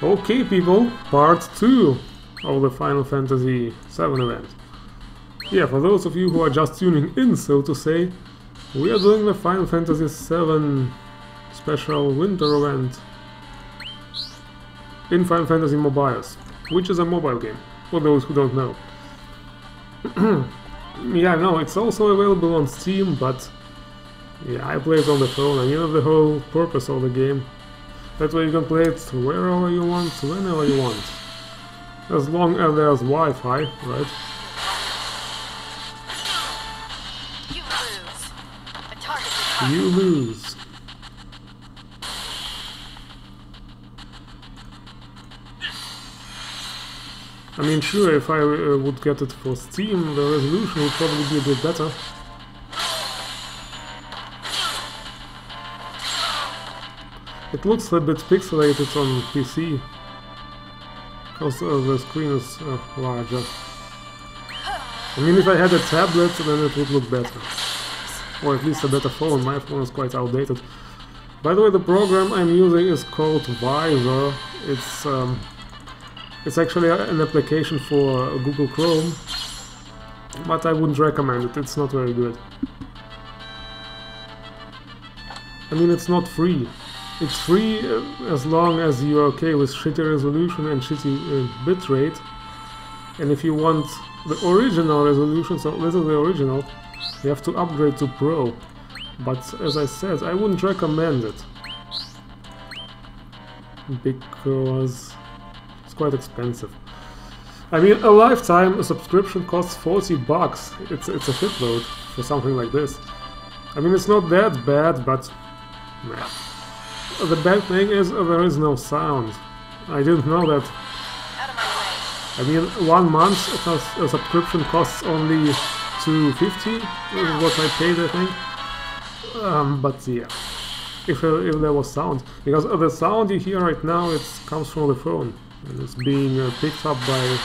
Okay, people, part 2 of the Final Fantasy VII event. Yeah, for those of you who are just tuning in, so to say, we are doing the Final Fantasy VII special winter event in Final Fantasy Mobius, which is a mobile game, for those who don't know. Yeah, no, it's also available on Steam, but yeah, I play it on the phone, and you know the whole purpose of the game. That way you can play it wherever you want, whenever you want. As long as there's Wi-Fi, right? You lose. A target. You lose. I mean, sure, if I would get it for Steam, the resolution would probably be a bit better. It looks a bit pixelated on PC, because the screen is larger. I mean, if I had a tablet, then it would look better. Or at least a better phone. My phone is quite outdated. By the way, the program I'm using is called Visor. It's actually an application for Google Chrome, but I wouldn't recommend it. It's not very good. I mean, it's not free. It's free as long as you're okay with shitty resolution and shitty bitrate. And if you want the original resolution, so this is the original, you have to upgrade to Pro. But as I said, I wouldn't recommend it, because it's quite expensive. I mean, a lifetime subscription costs $40. It's a shitload for something like this. I mean, it's not that bad, but yeah. The bad thing is there is no sound. I didn't know that. Out of my way. I mean, 1 month a subscription costs only $2.50, is what I paid, I think. But yeah, if there was sound, because the sound you hear right now, it comes from the phone, and it's being picked up by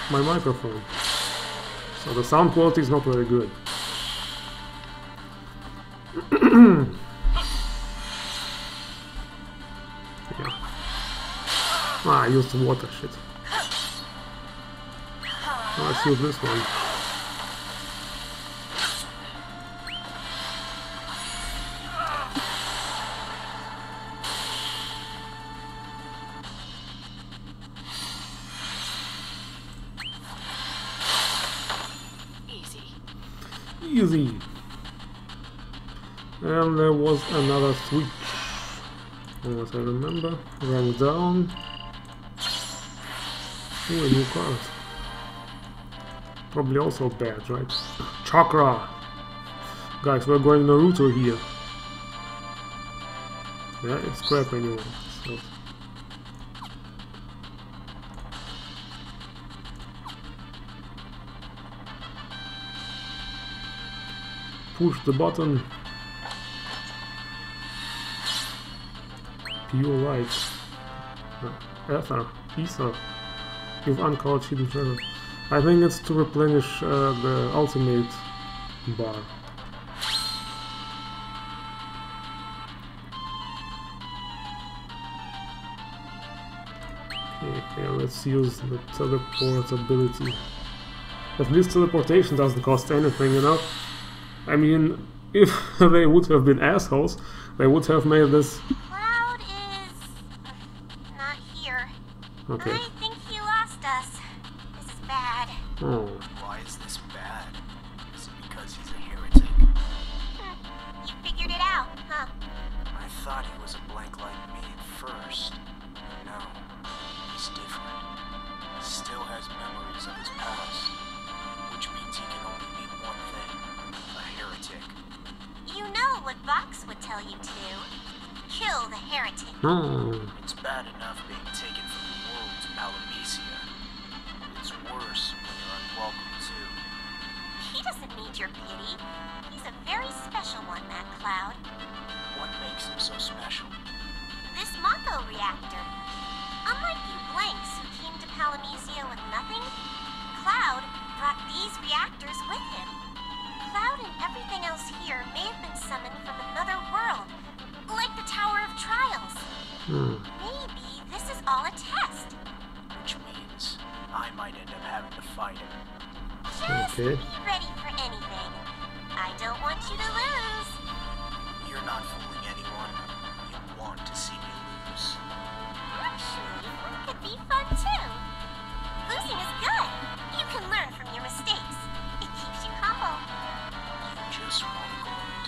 my microphone. So the sound quality is not very good. Ah, I used water, shit. Let's use this one. Easy. And there was another switch. As I remember, ran down. Ooh, a new card. Probably also bad, right? Chakra! Guys, we're going Naruto here. Yeah, it's crap anyway. So. Push the button. Pure light. Ether. You've uncovered hidden treasure. I think it's to replenish the ultimate bar. Okay, let's use the teleport ability. At least teleportation doesn't cost anything, you know? I mean, if they would have been assholes, they would have made this... Cloud is... not here. Okay. I think he lost us. This is bad. Oh. Why is this bad? Is it because he's a heretic? You figured it out, huh? I thought he was a blank like me at first. No, he's different. He still has memories of his past, which means he can only be one thing, a heretic. You know what Vox would tell you to do. Kill the heretic. It's bad enough being taken from the world to Palamecia. It's worse when you're unwelcome too. He doesn't need your pity. He's a very special one, that Cloud. What makes him so special? This Mako reactor. Unlike you blanks who came to Palamecia with nothing, Cloud brought these reactors with him. Cloud and everything else here may have been summoned from another world, like the Tower of Trials. Maybe this is all a test. Which means I might end up having to fight him. Just Okay. be ready for anything. I don't want you to lose. You're not fooling anyone. You want to see me lose. Actually, that could be fun too. Losing is good. You can learn from your mistakes. It keeps you humble. You just want gold.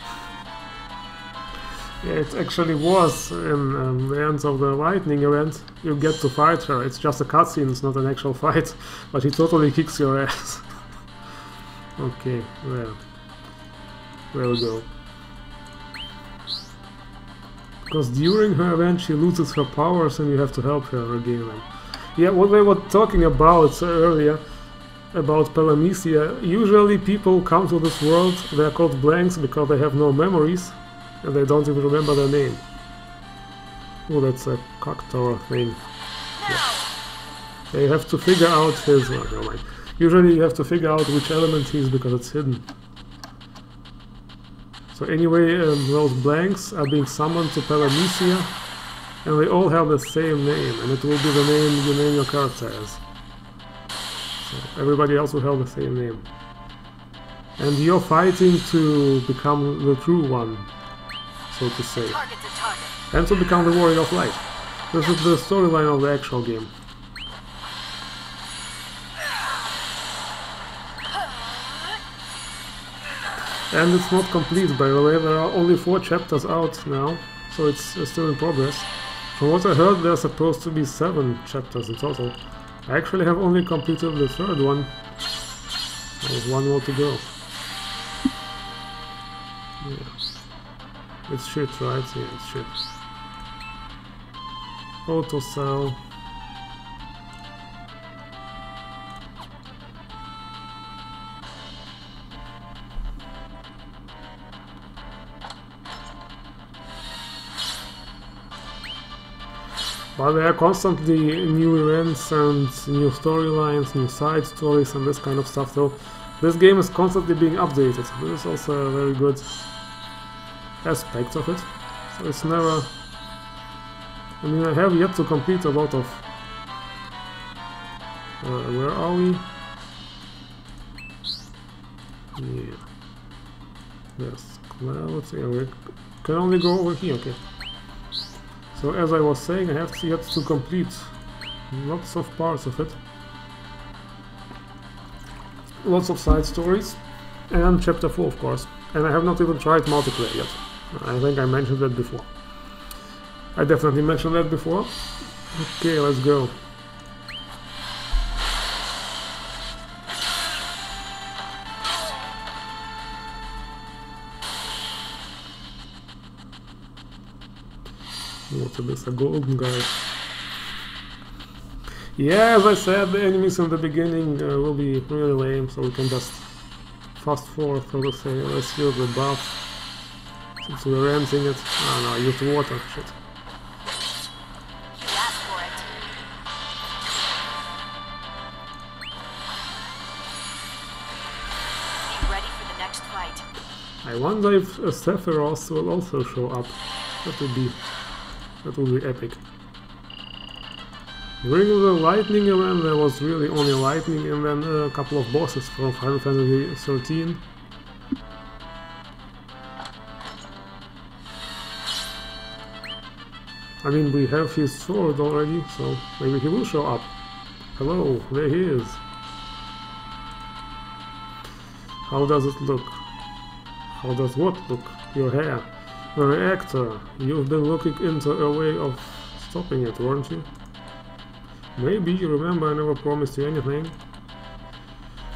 Yeah, it actually was in the end of the lightning event. You get to fight her. It's just a cutscene, it's not an actual fight. But he totally kicks your ass. Okay, well. There we go. Because during her event she loses her powers and you have to help her regain them. Yeah, what we were talking about earlier, about Palamecia, usually people come to this world, they are called blanks because they have no memories, and they don't even remember their name. Oh, that's a cock tower thing. Yeah. They have to figure out his... Oh, never mind. Usually you have to figure out which element he is because it's hidden. So anyway, those blanks are being summoned to Palamecia, and they all have the same name, and it will be the name you name your character as. So everybody else will have the same name. And you're fighting to become the true one, so to say. Target to target. And to become the Warrior of Light. This is the storyline of the actual game. And it's not complete, by the way, there are only 4 chapters out now, so it's still in progress. From what I heard, there are supposed to be 7 chapters in total. I actually have only completed the 3rd one. There's 1 more to go. Yeah. It's shit, right? Yeah, it's shit. Auto cell. But there are constantly new events and new storylines, new side stories and this kind of stuff, so this game is constantly being updated. This is also a very good aspect of it. So it's never... I mean, I have yet to complete a lot of... where are we? Yeah. Yes, clouds. Yeah, we can only go over here, okay. So as I was saying, I have yet to complete lots of parts of it. Lots of side stories. And chapter 4, of course. And I have not even tried multiplayer yet. I think I mentioned that before. I definitely mentioned that before. Okay, let's go. What's this? A golden guy. Yeah, as I said, the enemies in the beginning will be really lame, so we can just fast forward, so to say. Let's use the buff. Since we're renting it. Oh no, I used water. Shit. You asked for it. Be ready for the next fight. I wonder if Sephiroth will also show up. That would be epic. During the lightning event there was really only lightning and then a couple of bosses from Final Fantasy XIII. I mean, we have his sword already, so maybe he will show up. Hello, there he is. How does it look? How does what look? Your hair. The reactor. You've been looking into a way of stopping it, weren't you? Maybe, remember I never promised you anything.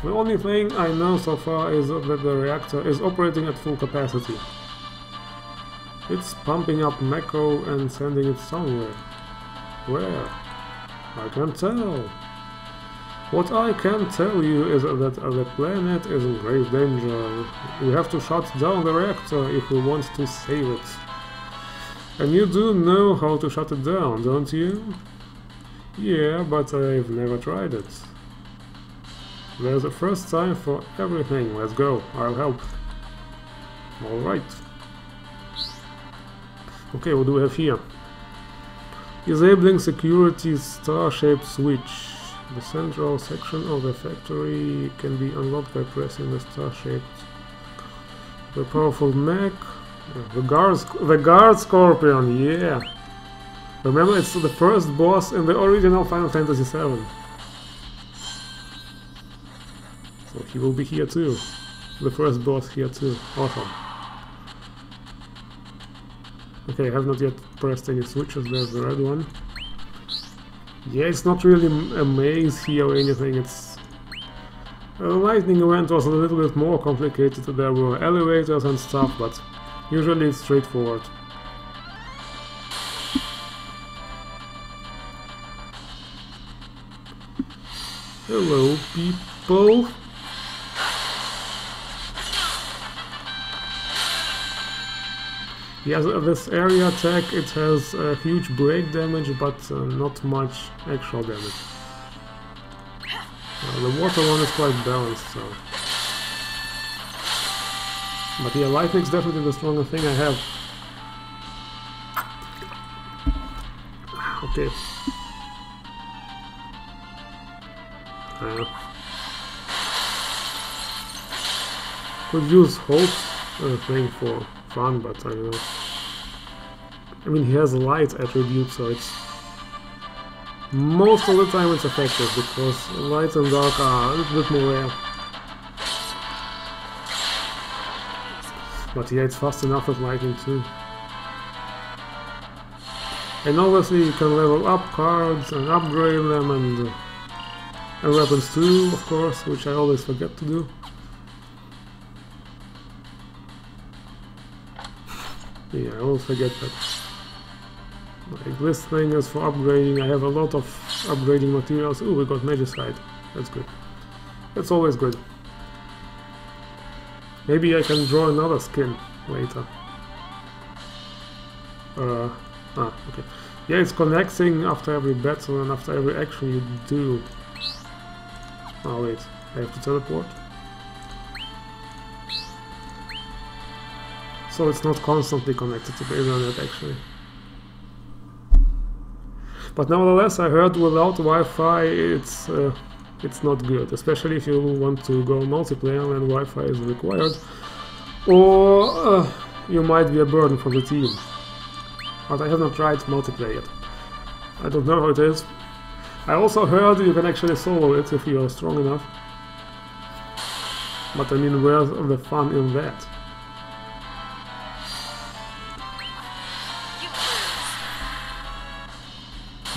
The only thing I know so far is that the reactor is operating at full capacity. It's pumping up Mako and sending it somewhere. Where? I can't tell. What I can tell you is that the planet is in grave danger. We have to shut down the reactor if we want to save it. And you do know how to shut it down, don't you? Yeah, but I've never tried it. There's a first time for everything. Let's go. I'll help. Alright. Okay, what do we have here? Disabling security star-shaped switch. The central section of the factory can be unlocked by pressing the star-shaped. The powerful mech. The guard scorpion, yeah! Remember, it's the first boss in the original Final Fantasy VII. So he will be here too. The first boss here too. Awesome. Okay, I have not yet pressed any switches. There's the red one. Yeah, it's not really a maze here or anything. It's... The lightning event was a little bit more complicated. There were elevators and stuff, but usually it's straightforward. Hello, people. Yes, this area attack, it has huge break damage, but not much actual damage. The water one is quite balanced, so... But yeah, lightning's definitely the stronger thing I have. Okay. Could use hope thing for fun, but I don't know. I mean, he has a light attribute, so it's... Most of the time it's effective, because light and dark are a little bit more rare. But yeah, it's fast enough with lightning too. And obviously you can level up cards and upgrade them, and weapons too, of course, which I always forget to do. Yeah, I always forget that. Like, this thing is for upgrading. I have a lot of upgrading materials. Ooh, we got Magicite. That's good. That's always good. Maybe I can draw another skin later. Okay. Yeah, it's connecting after every battle and after every action you do. Oh wait, I have to teleport. So it's not constantly connected to the internet actually. But nevertheless, I heard without Wi-Fi it's not good, especially if you want to go multiplayer and Wi-Fi is required, or you might be a burden for the team. But I have not tried multiplayer yet. I don't know how it is. I also heard you can actually solo it if you are strong enough. But I mean, where's the fun in that?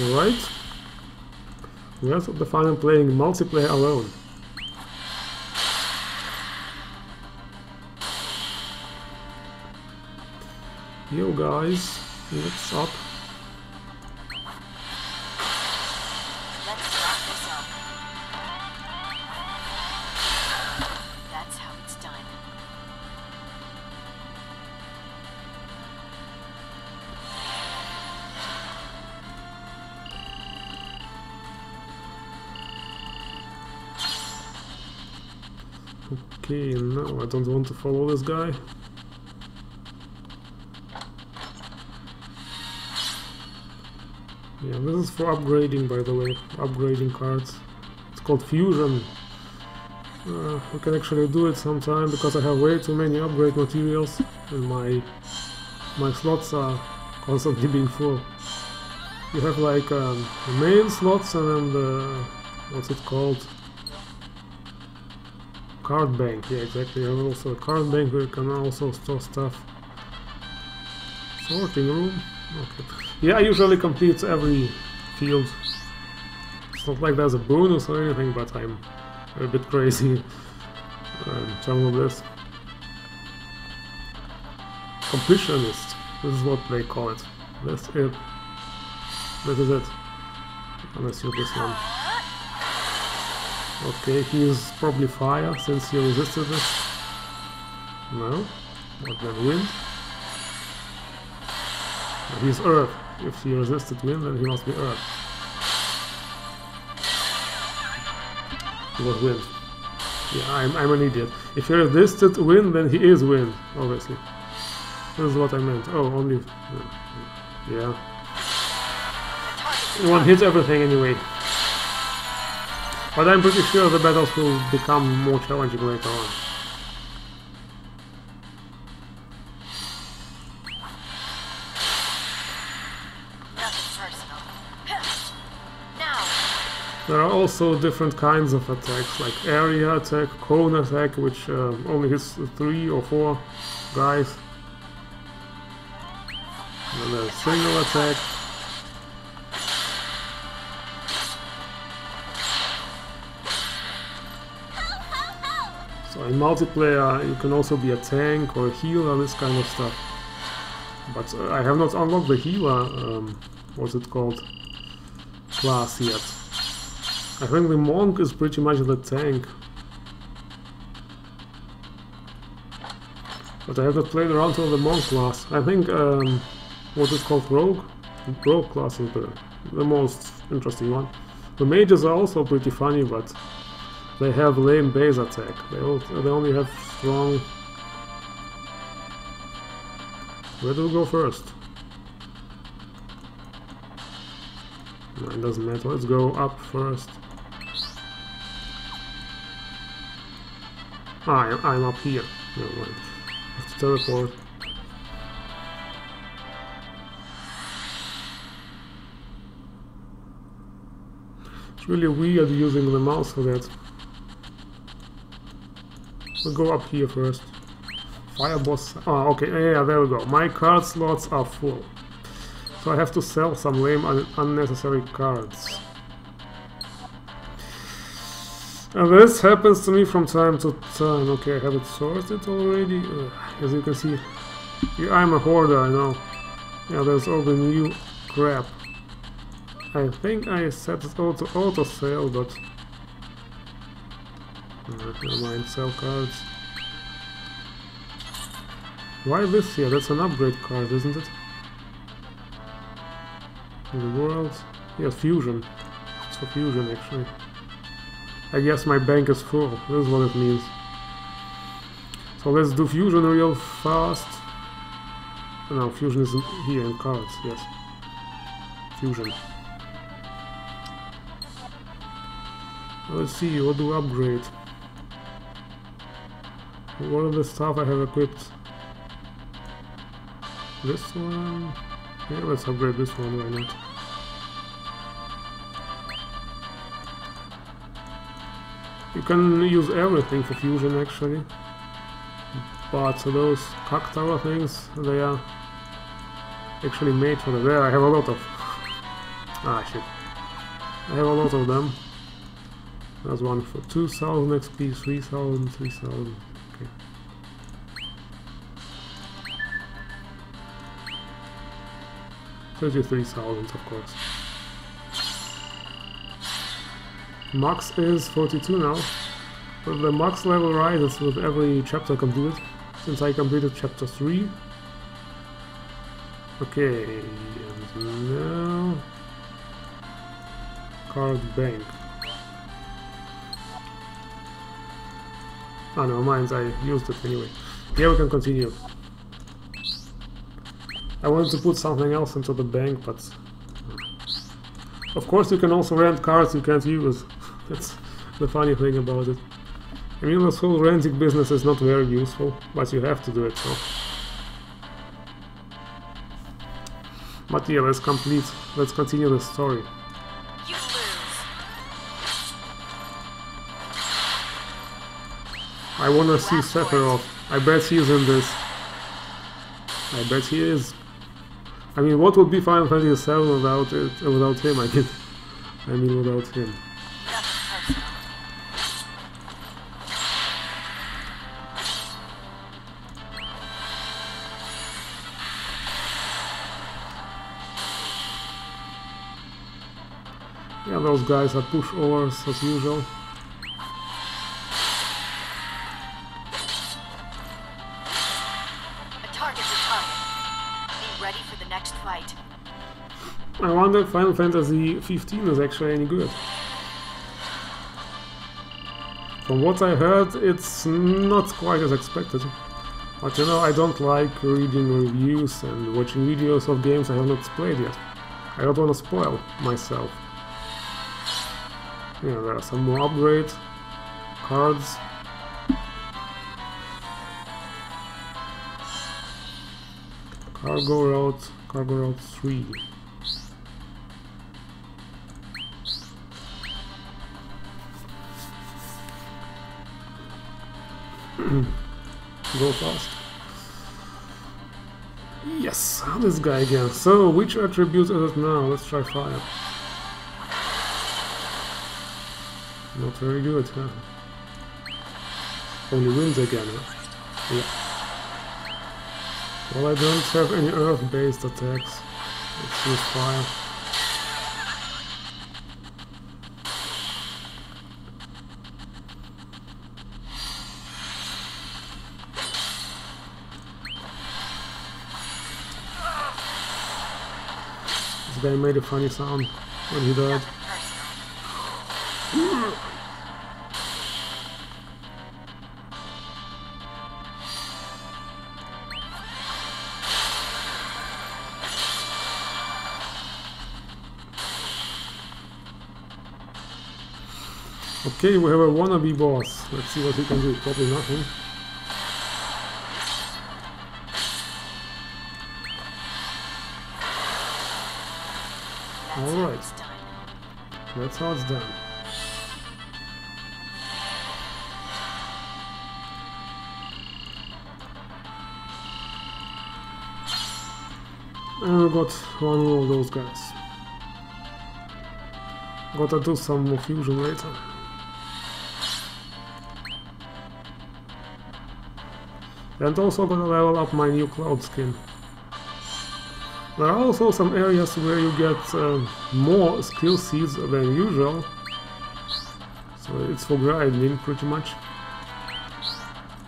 Right? Where's the fun in playing multiplayer alone? Yo guys, what's up? Let's wrap this up. That's how it's done. Okay, no, I don't want to follow this guy. Yeah, this is for upgrading, by the way, upgrading cards. It's called Fusion. We can actually do it sometime, because I have way too many upgrade materials and my slots are constantly being full. You have like the main slots and then the... what's it called? Card bank, yeah, exactly. You have also a card bank where you can also store stuff. Sorting room? Okay. Yeah, I usually complete every field. It's not like there's a bonus or anything, but I'm a bit crazy in terms of this. Completionist, this is what they call it. That's it. This is it. Unless you this one. Okay, he is probably fire since he resisted this. No? What then, wind? He's earth. If he resisted wind, then he must be earth. He was wind. Yeah, I'm an idiot. If he resisted wind, then he is wind, obviously. This is what I meant. Oh, only... yeah. one hit everything anyway. But I'm pretty sure the battles will become more challenging later on. There are also different kinds of attacks, like area attack, cone attack, which only hits 3 or 4 guys. And there's single attack. So in multiplayer you can also be a tank or a healer, this kind of stuff. But I have not unlocked the healer, what's it called, class yet. I think the monk is pretty much the tank. But I have not played around with the monk class. I think what is called rogue? Rogue class is the most interesting one. The mages are also pretty funny, but they have lame base attack. They only have strong... Where do we go first? No, it doesn't matter. Let's go up first. Ah, I'm up here. Never mind. I have to teleport. It's really weird using the mouse for that. We'll go up here first. Fire boss. Ah, okay. Yeah, there we go. My card slots are full. So I have to sell some lame unnecessary cards. And this happens to me from time to time. Okay, I have it sorted already. As you can see, I'm a hoarder, I know. Yeah, there's all the new crap. I think I set it all to auto sale, but never mind, sell cards. Why this here? That's an upgrade card, isn't it? In the world? Yeah, fusion. It's for fusion actually. I guess my bank is full. This is what it means. So let's do fusion real fast. No, fusion is here in cards, yes. Fusion. Let's see, what do we upgrade? What are the stuff I have equipped? This one? Yeah, let's upgrade this one, why not? You can use everything for fusion actually, but those cock tower things, they are actually made for the... There I have a lot of... Ah shit. I have a lot of them. There's one for 2000 XP, 3000, 3000, okay. $33,000 of course. Max is 42 now, but the max level rises with every chapter completed, since I completed chapter 3. Okay, and now... Card bank. Ah, never mind, I used it anyway. Yeah, we can continue. I wanted to put something else into the bank, but... Of course you can also rent cards you can't use. That's the funny thing about it. I mean, this whole renting business is not very useful, but you have to do it, so... But yeah, let's continue the story. You lose. I wanna see Sephiroth. I bet he's in this. I bet he is. I mean, what would be Final Fantasy VII without him? I mean, without him. Yeah, those guys are pushovers as usual. I wonder if Final Fantasy XV is actually any good. From what I heard, it's not quite as expected. But you know, I don't like reading reviews and watching videos of games I have not played yet. I don't want to spoil myself. Yeah, there are some more upgrade cards. Cargo route 3. Go fast. Yes, this guy again. So, which attribute is it now? Let's try fire. Not very good, huh? Only wins again, huh? Yeah. Well, I don't have any earth-based attacks. Let's use fire. This guy made a funny sound when he died. Okay, we have a wannabe boss. Let's see what he can do. Probably nothing. Alright. That's how it's done. And we got one more of those guys. Gotta do some more fusion later. And also gonna level up my new Cloud skin. There are also some areas where you get more skill seeds than usual. So it's for grinding pretty much.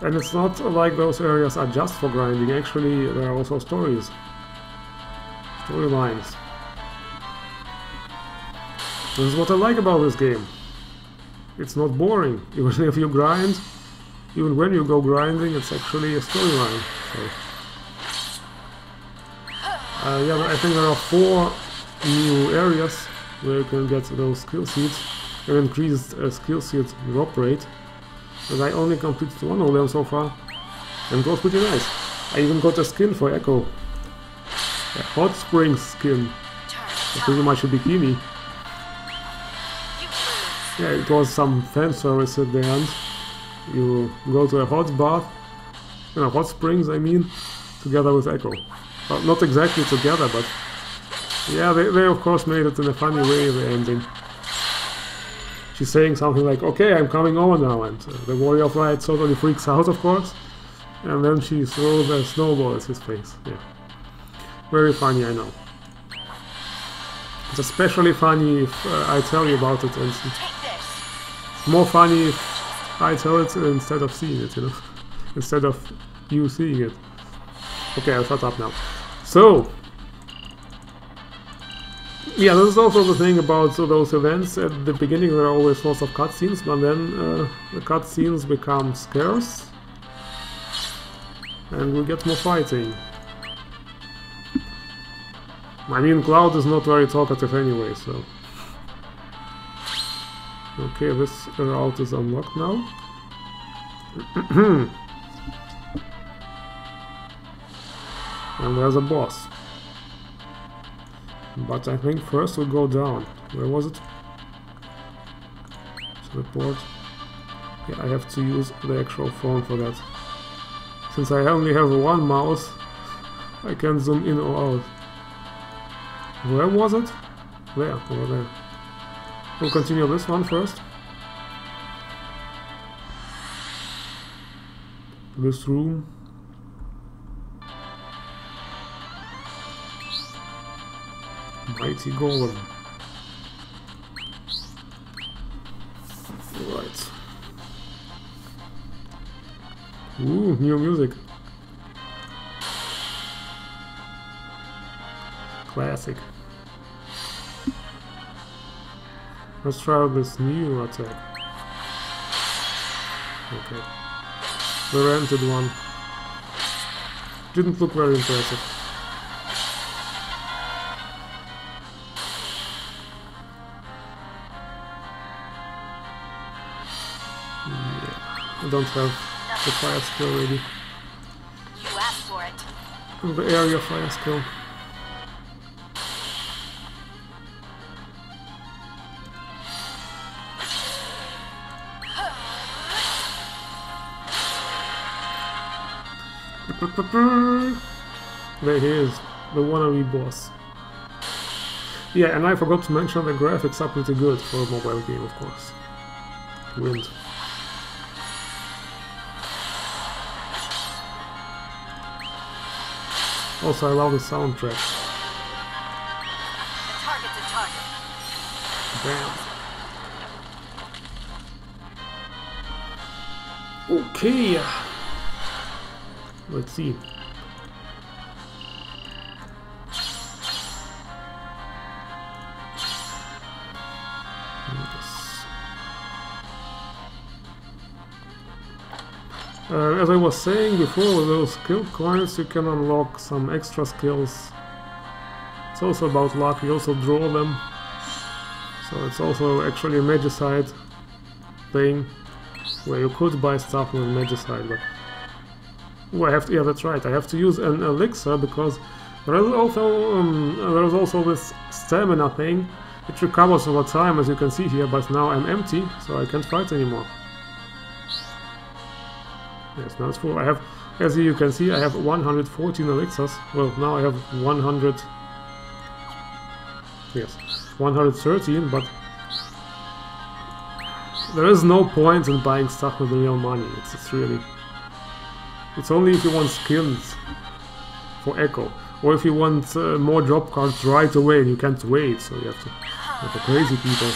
And it's not like those areas are just for grinding, actually there are also storylines. This is what I like about this game. It's not boring, even if you grind. Even when you go grinding, it's actually a storyline. So. Yeah, I think there are 4 new areas where you can get those skill seeds, an increased skill seed drop rate. And I only completed 1 of them so far, and it was pretty nice. I even got a skin for Echo, a hot spring skin, pretty much a bikini. Yeah, it was some fan service at the end. You go to a hot bath, hot springs I mean, together with Echo. Well, not exactly together, but yeah, they of course made it in a funny way, the ending. She's saying something like, okay, I'm coming over now, and the Warrior of Light totally freaks out, of course, and then she throws a snowball at his face. Yeah, very funny, I know. It's especially funny if I tell you about it, and it's more funny if I tell it instead of seeing it, you know, instead of you seeing it. Okay, I'll shut up now. So, yeah, this is also the thing about those events. At the beginning there are always lots of cutscenes, but then the cutscenes become scarce, and we get more fighting. I mean, Cloud is not very talkative anyway, so... Okay, this route is unlocked now. And there's a boss. But I think first we'll go down. Where was it? Report. Yeah, I have to use the actual phone for that. Since I only have 1 mouse, I can zoom in or out. Where was it? There, over there. We'll continue this one first. This room. Mighty Golem. Right. Ooh, new music. Classic. Let's try out this new attack. Okay. The rented one. Didn't look very impressive. Yeah, I don't have the fire skill ready. You asked for it. The area fire skill. There he is, the wannabe boss. Yeah, and I forgot to mention the graphics are pretty good for a mobile game, of course. Wind. Also, I love the soundtrack. A target's a target. Bam. Okay. Let's see. As I was saying before, with those skill coins you can unlock some extra skills. It's also about luck, you also draw them. So it's also actually a Magicide thing, where you could buy stuff with Magicide, but... Oh, I have to, yeah, that's right, I have to use an elixir, because there is also this stamina thing. It recovers over time, as you can see here, but now I'm empty, so I can't fight anymore. Yes, now it's full. I have, as you can see, I have 114 elixirs. Well, now I have 100... Yes, 113, but... There is no point in buying stuff with real money. It's really... It's only if you want skins for Echo. Or if you want more drop cards right away and you can't wait, so you have to... Like the crazy people.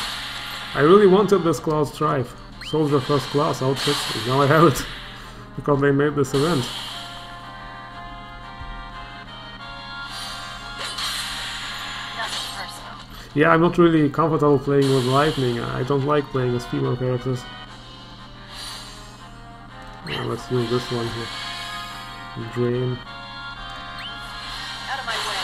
I really wanted this Cloud Strife Soldier First Class outfit, and now I have it. Because they made this event. Yeah, I'm not really comfortable playing with lightning. I don't like playing as female characters. Yeah, let's use this one here. Drain. Out of my way.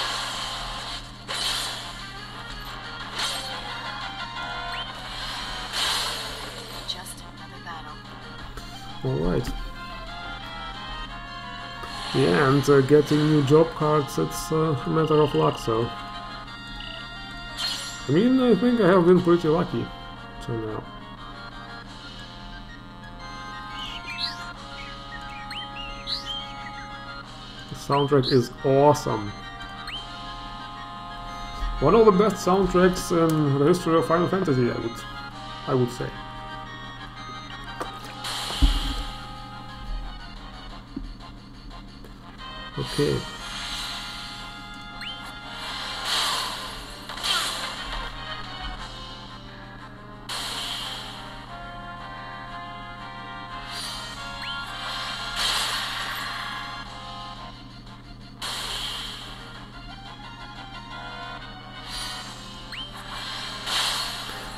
Just another battle. Alright. Yeah, and getting new job cards, it's a matter of luck, so... I mean, I think I have been pretty lucky till now. The soundtrack is awesome. One of the best soundtracks in the history of Final Fantasy, I would say. Okay.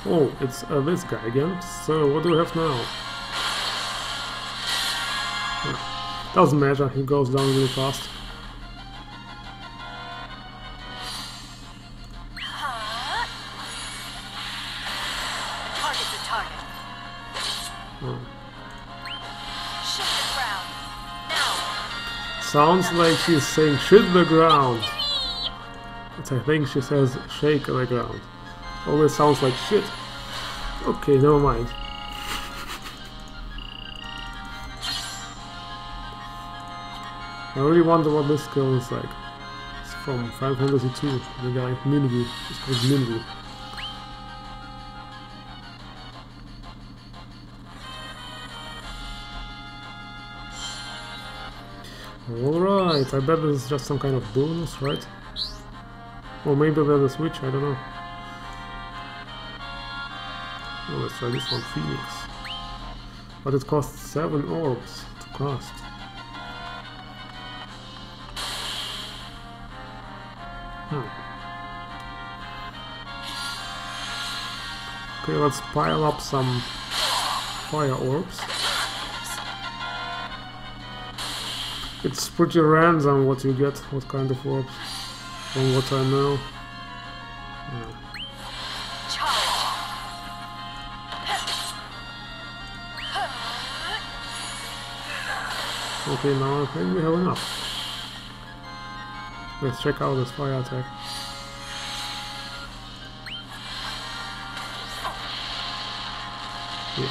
Oh, it's this guy again. So what do we have now? Doesn't matter, he goes down really fast. Target's a target. Oh. Shift the ground. Now. Sounds like she's saying shit the ground. But I think she says shake the ground. Always sounds like shit. Okay, never mind. I really wonder what this skill is like. It's from Final Fantasy II, the guy, Mingu. It's called Mingu. Alright, I bet this is just some kind of bonus, right? Or maybe there's a switch, I don't know. Oh, let's try this one, Phoenix. But it costs 7 orbs to cast. Okay, let's pile up some fire orbs. It's pretty random what you get, what kind of orbs, from what I know. Okay, now I think we have enough. Let's check out this fire attack. Yeah.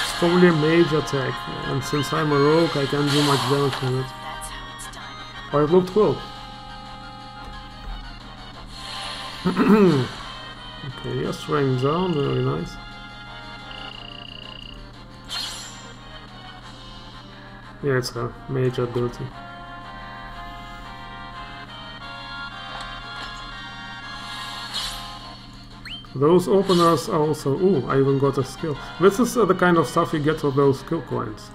It's probably a mage attack, and since I'm a rogue I can't do much damage from it. That's how it's done. But it looked cool. Okay, yeah, strength down, very nice. Yeah, it's a mage ability. Those openers are also... Ooh, I even got a skill. This is the kind of stuff you get with those skill coins.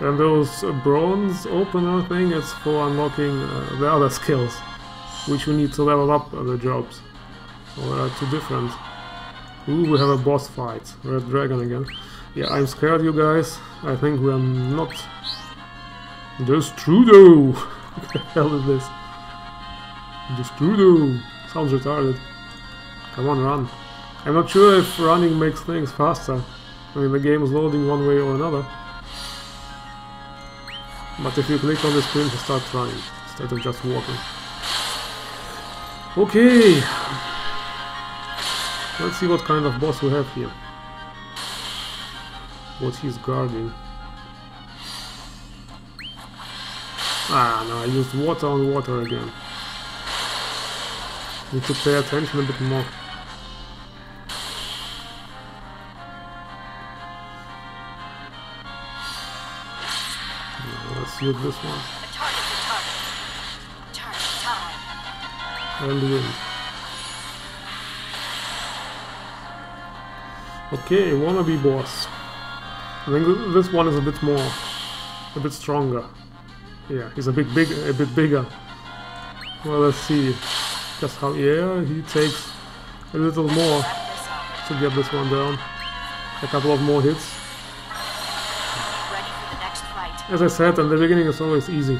And those bronze opener thing is for unlocking the other skills, which we need to level up the jobs. So they are two different. Ooh, we have a boss fight. Red Dragon again. Yeah, I'm scared, you guys. I think we're not... Destrudo! What the hell is this? Destrudo! Sounds retarded. Come on, run. I'm not sure if running makes things faster. I mean, the game is loading one way or another. But if you click on the screen, you start running, instead of just walking. Okay! Let's see what kind of boss we have here. What he's guarding. Ah, no, I used water on water again. Need to pay attention a bit more. Let's use this one. A target's a target. Target time. And wind. Okay, wannabe boss. I think this one is a bit stronger. Yeah, he's a bit bigger. Well, let's see just how. Yeah, he takes a little more to get this one down. A couple of more hits. Ready for the next fight. As I said, in the beginning it's always easy.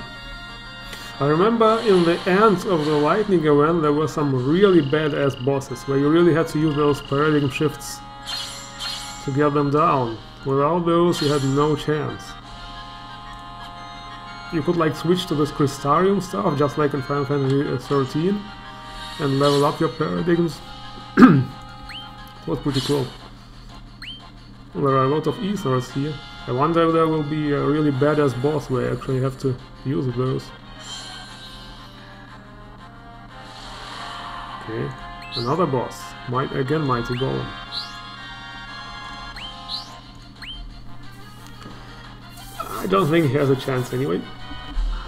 I remember in the end of the lightning event there were some really badass bosses where you really had to use those paradigm shifts to get them down. Without those you had no chance. You could like switch to this Crystarium stuff just like in Final Fantasy 13 and level up your paradigms. It was pretty cool. There are a lot of ethers here. I wonder if there will be a really badass boss where I actually have to use those. Okay, another boss. Mighty Golem. I don't think he has a chance anyway.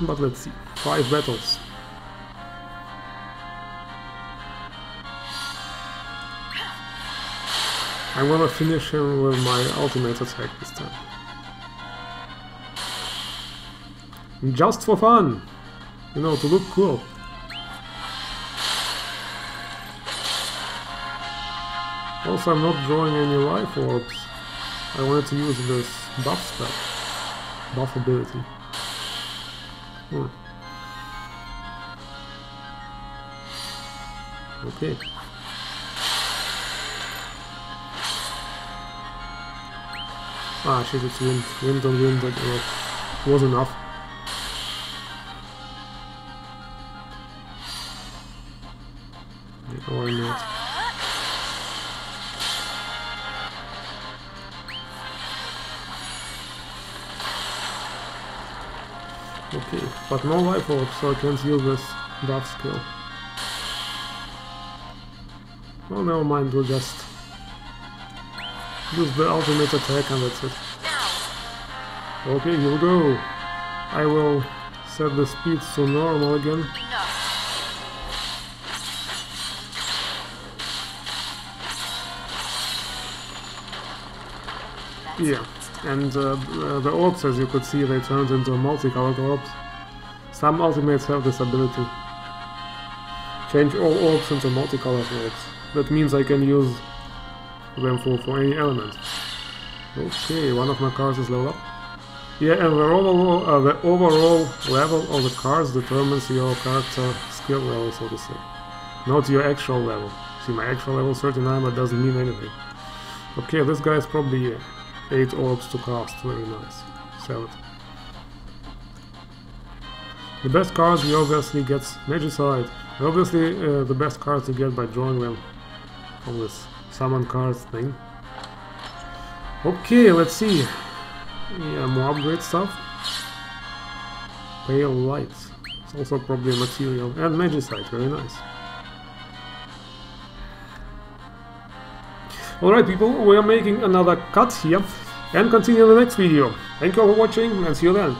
But let's see. 5 battles. I'm gonna finish him with my ultimate attack this time. Just for fun! You know, to look cool. Also, I'm not drawing any life orbs. I wanted to use this buff spell. Buff ability. Okay. Ah shit, it's wind. Wind on wind, that was enough. Or not. Okay, but no life orb, so I can't use this buff skill. Well, never mind, we'll just use the ultimate attack and that's it. Okay, here we go. I will set the speed to normal again. Yeah, and the orbs, as you could see, they turned into multicolored orbs. Some ultimates have this ability. Change all orbs into multicolored orbs. That means I can use them for any element. Okay, one of my cars is leveled up. Yeah, and the overall level of the cars determines your character skill level, so to say. Not your actual level. See, my actual level is 39, but doesn't mean anything. Okay, this guy is probably 8 orbs to cast, very nice. Sell it. The best cards you obviously get Magicite. Obviously the best cards you get by drawing them from this summon cards thing. Okay, let's see. Yeah, more upgrade stuff. Pale light. It's also probably a material. And Magicite, very nice. Alright people, we are making another cut here and continue in the next video. Thank you all for watching and see you then.